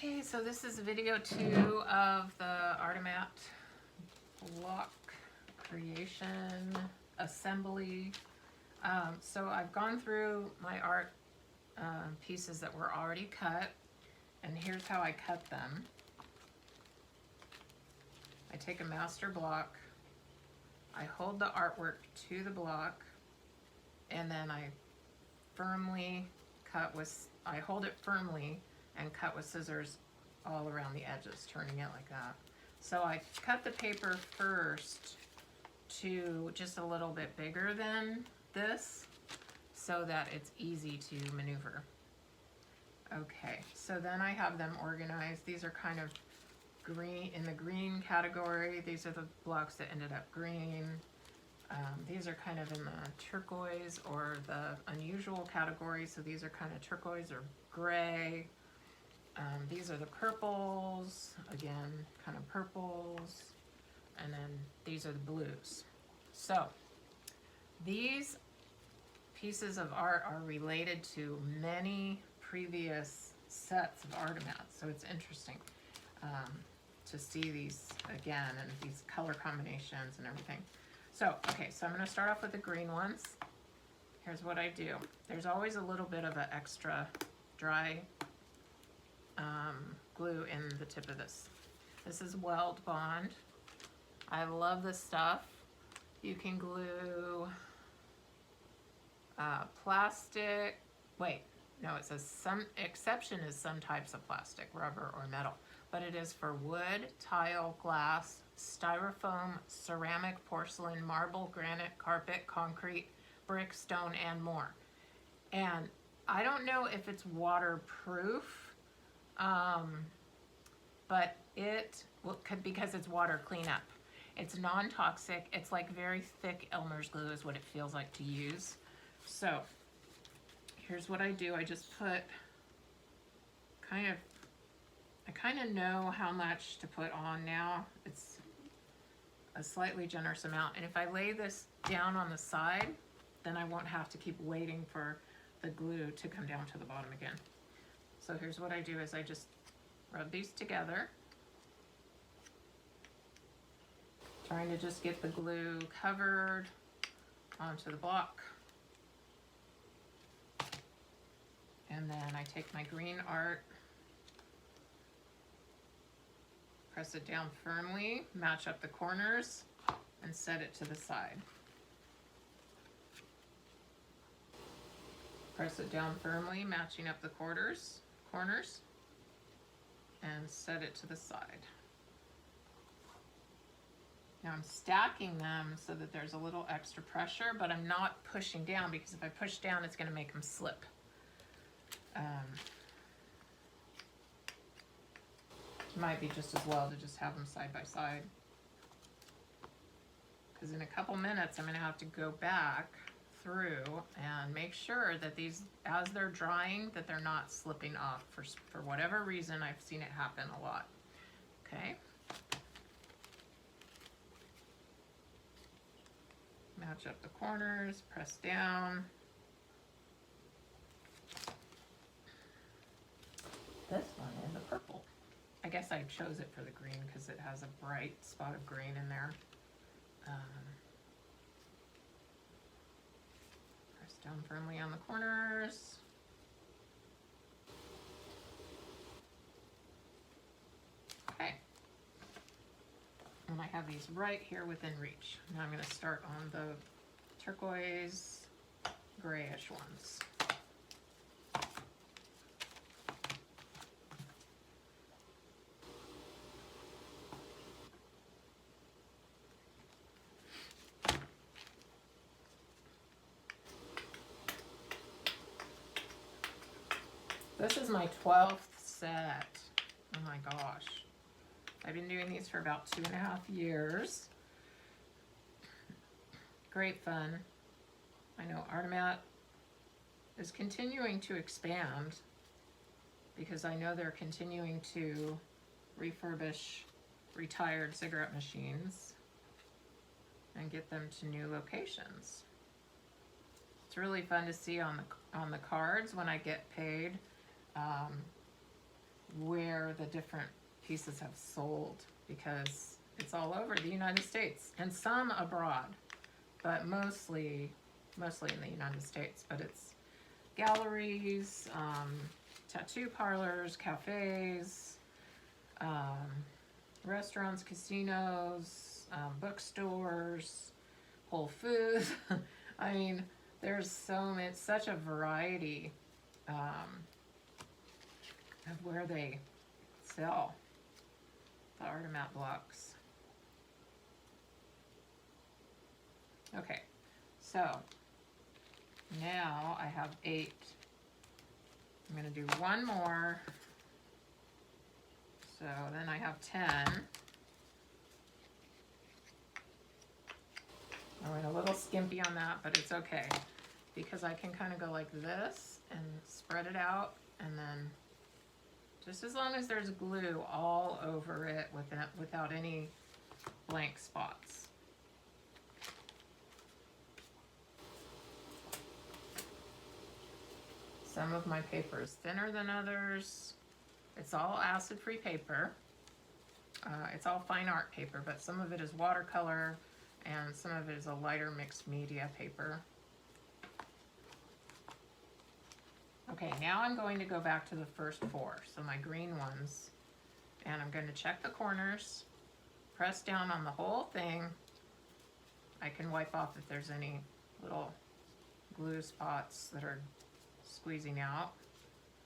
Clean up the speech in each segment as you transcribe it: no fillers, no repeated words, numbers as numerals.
Okay, so this is video 2 of the Artomat block creation assembly. So I've gone through my art pieces that were already cut, and here's how I cut them. I take a master block, I hold the artwork to the block, and then I hold it firmly and cut with scissors all around the edges, turning it like that. So I cut the paper first to just a little bit bigger than this so that it's easy to maneuver. Okay, so then I have them organized. These are kind of green, in the green category. These are the blocks that ended up green. These are kind of in the turquoise or the unusual category, so these are kind of turquoise or gray. These are the purples, again, kind of purples, and then these are the blues. So these pieces of art are related to many previous sets of Artomats, so it's interesting to see these again and these color combinations and everything. So, okay, so I'm going to start off with the green ones. Here's what I do. There's always a little bit of an extra dry glue in the tip of this. This is Weld Bond. I love this stuff. You can glue plastic. Wait, no, it says some exception is some types of plastic, rubber, or metal. But it is for wood, tile, glass, styrofoam, ceramic, porcelain, marble, granite, carpet, concrete, brick, stone, and more. And I don't know if it's waterproof, but it could, because it's water cleanup. It's non-toxic. It's like very thick Elmer's glue is what it feels like to use. So here's what I do. I just put I kind of know how much to put on now. It's a slightly generous amount. And if I lay this down on the side, then I won't have to keep waiting for the glue to come down to the bottom again. So here's what I do is I just rub these together, trying to just get the glue covered onto the block. And then I take my green art, press it down firmly, match up the corners, and set it to the side. Press it down firmly, matching up the corners, and set it to the side. Now I'm stacking them so that there's a little extra pressure, but I'm not pushing down, because if I push down, it's going to make them slip. Might be just as well to just have them side by side, because in a couple minutes I'm going to have to go back through and make sure that these, as they're drying, that they're not slipping off. For whatever reason, I've seen it happen a lot. Okay. Match up the corners, press down. This one is a purple. I guess I chose it for the green because it has a bright spot of green in there. Press down firmly on the corners. Okay. And I have these right here within reach. Now I'm going to start on the turquoise, grayish ones. This is my 12th set. Oh my gosh. I've been doing these for about 2.5 years. Great fun. I know Artomat is continuing to expand, because I know they're continuing to refurbish retired cigarette machines and get them to new locations. It's really fun to see on the cards when I get paid. where the different pieces have sold, because it's all over the United States and some abroad, but mostly in the United States. But it's galleries, tattoo parlors, cafes, restaurants, casinos, bookstores, Whole Foods. I mean, there's such a variety of where they sell the Artomat blocks. Okay, so now I have 8. I'm going to do one more. So then I have 10. I went a little skimpy on that, but it's okay, because I can kind of go like this and spread it out, and then just as long as there's glue all over it without any blank spots. Some of my paper is thinner than others. It's all acid-free paper. It's all fine art paper, but some of it is watercolor and some of it is a lighter mixed media paper. Okay, now I'm going to go back to the first 4, so my green ones, and I'm going to check the corners, press down on the whole thing. I can wipe off if there's any little glue spots that are squeezing out,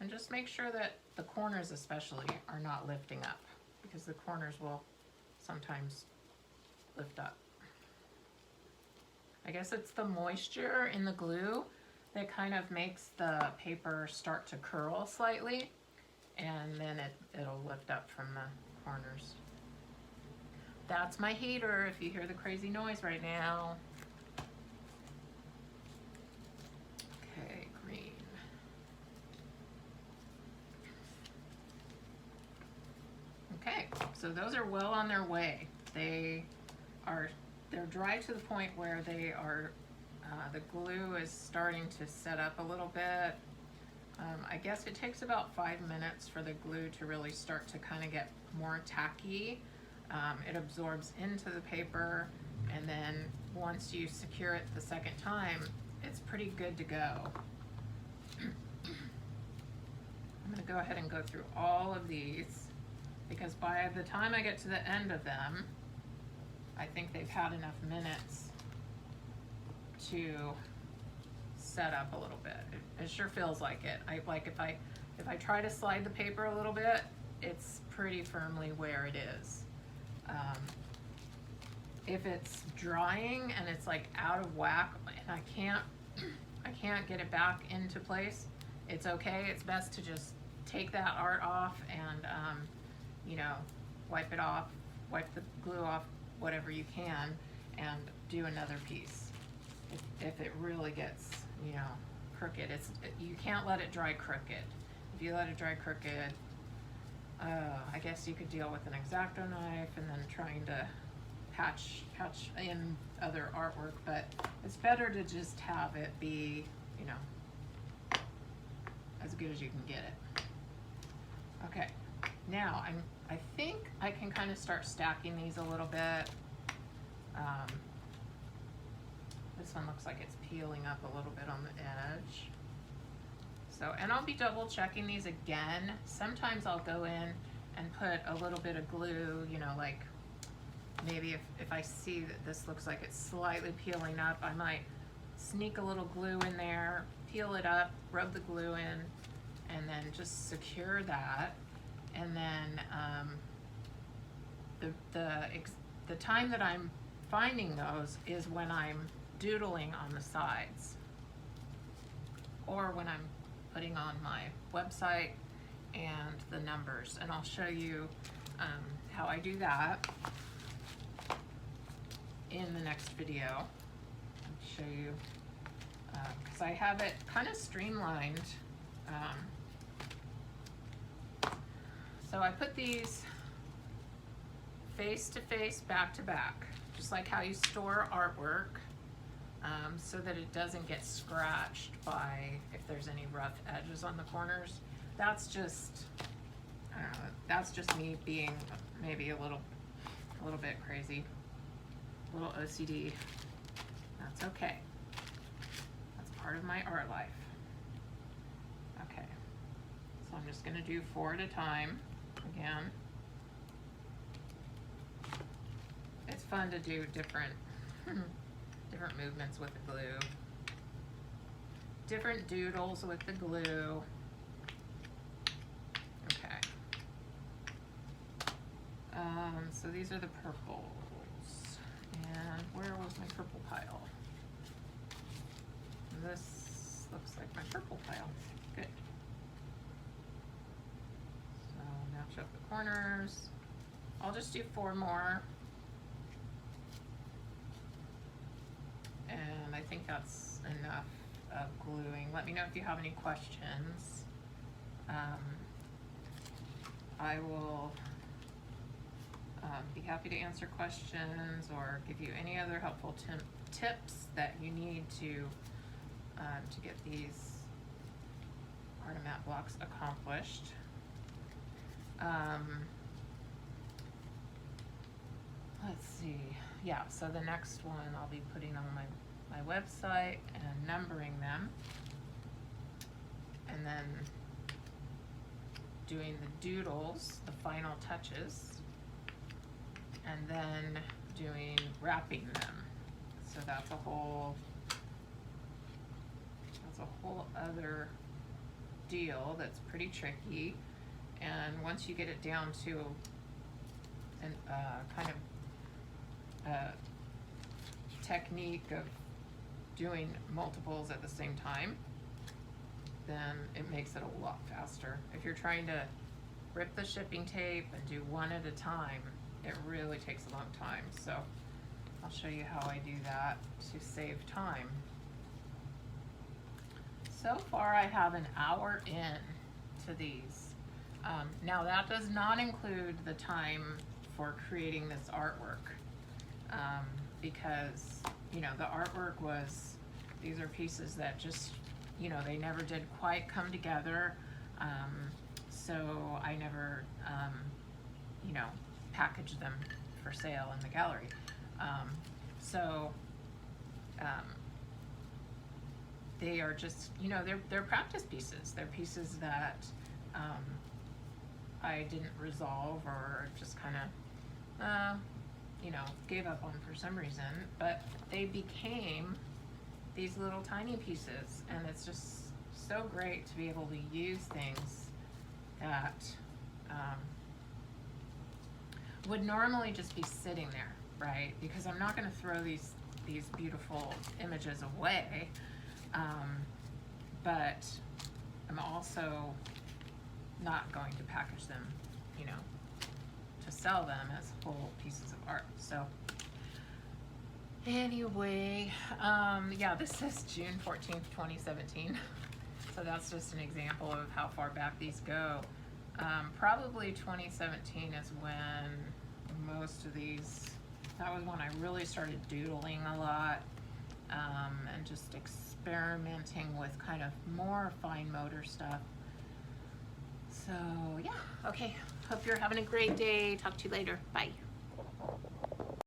and just make sure that the corners especially are not lifting up, because the corners will sometimes lift up. I guess it's the moisture in the glue that kind of makes the paper start to curl slightly, and then it'll lift up from the corners. That's my heater if you hear the crazy noise right now. Okay, green. Okay, so those are well on their way. They're dry to the point where they are, the glue is starting to set up a little bit. I guess it takes about 5 minutes for the glue to really start to kind of get more tacky. It absorbs into the paper, and then once you secure it the second time, it's pretty good to go. I'm going to go ahead and go through all of these, because by the time I get to the end of them, I think they've had enough minutes to set up a little bit. It sure feels like it. If I try to slide the paper a little bit, it's pretty firmly where it is. If it's drying and it's like out of whack and I can't get it back into place, it's okay. It's best to just take that art off and you know, wipe it off, wipe the glue off, whatever you can, and do another piece. If it really gets, you know, crooked, you can't let it dry crooked. If you let it dry crooked, I guess you could deal with an X-Acto knife and then trying to patch in other artwork, but it's better to just have it be, you know, as good as you can get it. Okay, now I think I can kind of start stacking these a little bit. This one looks like it's peeling up a little bit on the edge. So, and I'll be double checking these again. Sometimes I'll go in and put a little bit of glue, you know, like maybe if I see that this looks like it's slightly peeling up, I might sneak a little glue in there, peel it up, rub the glue in, and then just secure that. And then the time that I'm finding those is when I'm doodling on the sides, or when I'm putting on my website and the numbers, and I'll show you how I do that in the next video. I'll show you, because I have it kind of streamlined. So I put these face to face, back to back, just like how you store artwork, so that it doesn't get scratched by if there's any rough edges on the corners. That's just I don't know, that's just me being maybe a little bit crazy, a little OCD. That's okay. That's part of my art life. Okay, so I'm just gonna do 4 at a time again. It's fun to do different movements with the glue. Different doodles with the glue. Okay. So these are the purples. And where was my purple pile? This looks like my purple pile. Good. So match up the corners. I'll just do 4 more. And I think that's enough of gluing. Let me know if you have any questions. I will be happy to answer questions or give you any other helpful tips that you need to get these Artomat blocks accomplished. Let's see. Yeah, so the next one I'll be putting on my website and numbering them, and then doing the doodles, the final touches, and then wrapping them. So that's a whole other deal that's pretty tricky. And once you get it down to an kind of technique of doing multiples at the same time, then it makes it a lot faster. If you're trying to rip the shipping tape and do 1 at a time, it really takes a long time. So I'll show you how I do that to save time. So far I have an hour in to these. Now that does not include the time for creating this artwork, because, you know, the artwork was, these are pieces that just, you know, they never did quite come together, so I never, you know, packaged them for sale in the gallery. They are just, you know, they're practice pieces. They're pieces that I didn't resolve or just kind of, you know, gave up on for some reason, but they became these little tiny pieces, and it's just so great to be able to use things that would normally just be sitting there, right? Because I'm not going to throw these beautiful images away, but I'm also not going to package them, you know, to sell them as whole pieces of art. So anyway, yeah, this says June 14th, 2017. So that's just an example of how far back these go. Probably 2017 is when most of these, that was when I really started doodling a lot, and just experimenting with kind of more fine motor stuff. So yeah, okay, hope you're having a great day. Talk to you later. Bye.